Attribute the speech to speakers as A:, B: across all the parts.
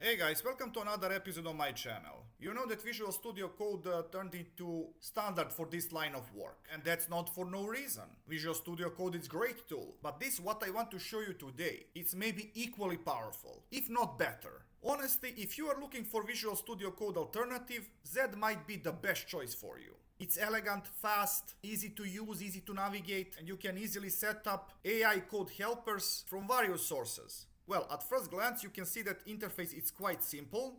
A: Hey guys, welcome to another episode on my channel. You know that Visual Studio Code turned into standard for this line of work, and that's not for no reason. Visual Studio Code is a great tool, but this what I want to show you today. It's maybe equally powerful, if not better. Honestly, if you are looking for Visual Studio Code alternative, Z might be the best choice for you. It's elegant, fast, easy to use, easy to navigate, and you can easily set up AI code helpers from various sources. Well, at first glance you can see that interface is quite simple,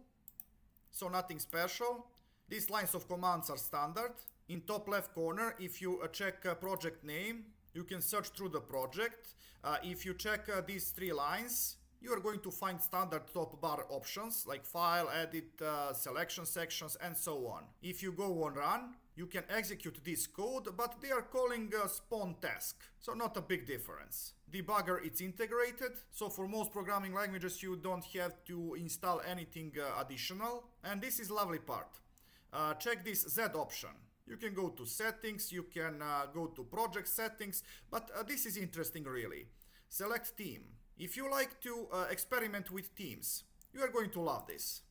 A: so nothing special. These lines of commands are standard. In top left corner, if you check project name, you can search through the project. If you check these three lines, you are going to find standard top bar options like file, edit, selection sections, and so on. If you go on run, you can execute this code, but they are calling a spawn task, so not a big difference. Debugger, it's integrated, so for most programming languages you don't have to install anything additional. And this is lovely part. Check this Z option. You can go to settings, you can go to project settings, but this is interesting really. Select theme. If you like to experiment with themes, you are going to love this.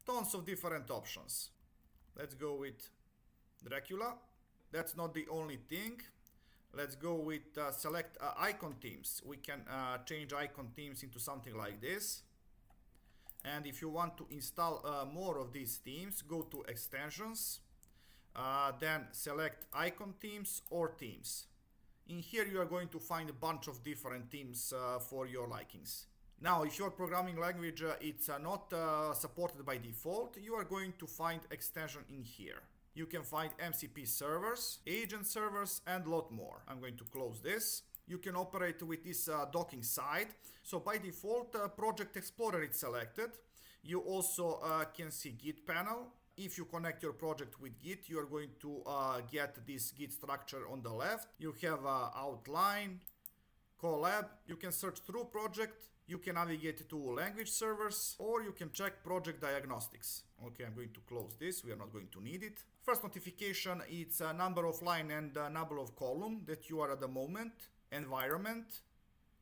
A: Tons of different options. Let's go with Dracula. That's not the only thing. Let's go with select icon themes. We can change icon themes into something like this. And if you want to install more of these themes, go to extensions. Then select icon themes or themes. In here you are going to find a bunch of different themes for your likings. Now, if your programming language it's not supported by default, you are going to find extension in here. You can find MCP servers, agent servers, and a lot more. I'm going to close this. You can operate with this docking side. So by default, Project Explorer is selected. You also can see Git panel. If you connect your project with Git, you are going to get this Git structure on the left. You have outline, collab. You can search through project. You can navigate to language servers, or you can check project diagnostics. Okay, I'm going to close this. We are not going to need it. First notification, it's a number of line and a number of column that you are at the moment. Environment.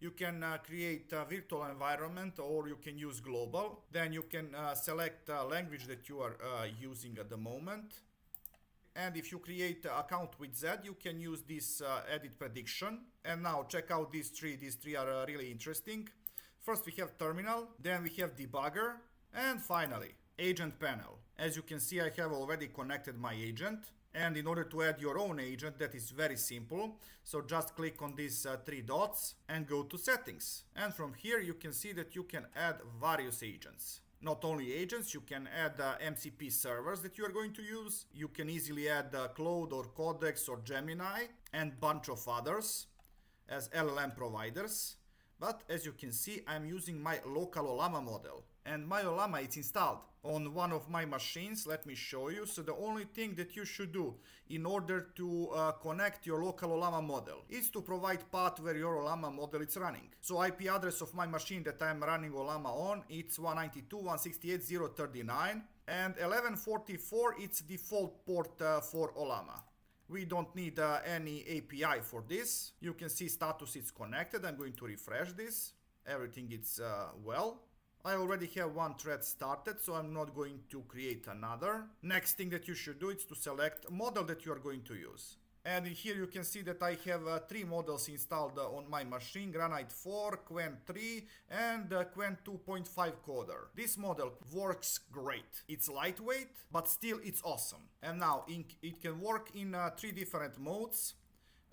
A: You can create a virtual environment, or you can use global. Then you can select a language that you are using at the moment. And if you create an account with Z, you can use this edit prediction. And now check out these three. These three are really interesting. First we have terminal, then we have debugger, and finally agent panel. As you can see, I have already connected my agent. And in order to add your own agent, that is very simple. So just click on these three dots and go to settings. And from here you can see that you can add various agents. Not only agents, you can add MCP servers that you are going to use. You can easily add Claude or Codex or Gemini and bunch of others as LLM providers. But as you can see, I'm using my local Ollama model. And my Ollama is installed on one of my machines. Let me show you. So the only thing that you should do in order to connect your local Ollama model is to provide path where your Ollama model is running. So IP address of my machine that I'm running Ollama on, it's 192.168.0.39. And 1144, it's default port for Ollama. We don't need any API for this. You can see status is connected. I'm going to refresh this. Everything is well. I already have one thread started, so I'm not going to create another. Next thing that you should do is to select model that you are going to use. And here you can see that I have three models installed on my machine: Granite 4, Qwen 3, and Qwen 2.5 coder. This model works great. It's lightweight, but still it's awesome. And now it can work in three different modes: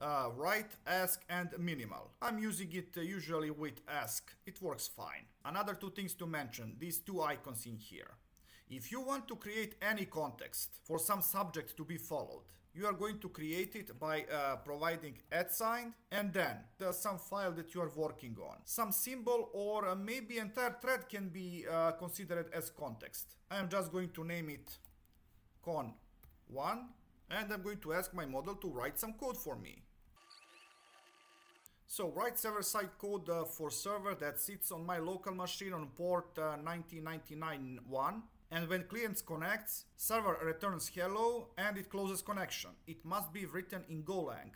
A: write, ask, and minimal. I'm using it usually with ask. It works fine. Another two things to mention, these two icons in here. If you want to create any context for some subject to be followed, you are going to create it by providing @, and then there's some file that you are working on. Some symbol or maybe entire thread can be considered as context. I am just going to name it con1, and I'm going to ask my model to write some code for me. So write server-side code for server that sits on my local machine on port 9099.1. And when client connects, server returns hello and it closes connection. It must be written in Golang.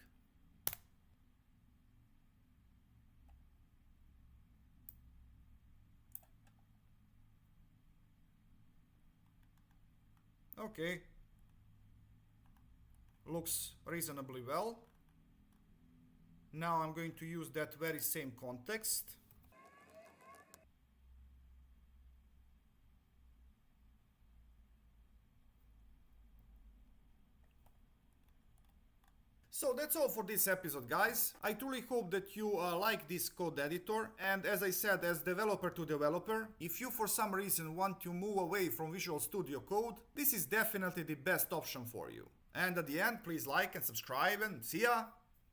A: Okay. Looks reasonably well. Now I'm going to use that very same context. So that's all for this episode, guys. I truly hope that you like this code editor, and as I said, as developer to developer, if you for some reason want to move away from Visual Studio Code, this is definitely the best option for you. And at the end, please like and subscribe, and see ya!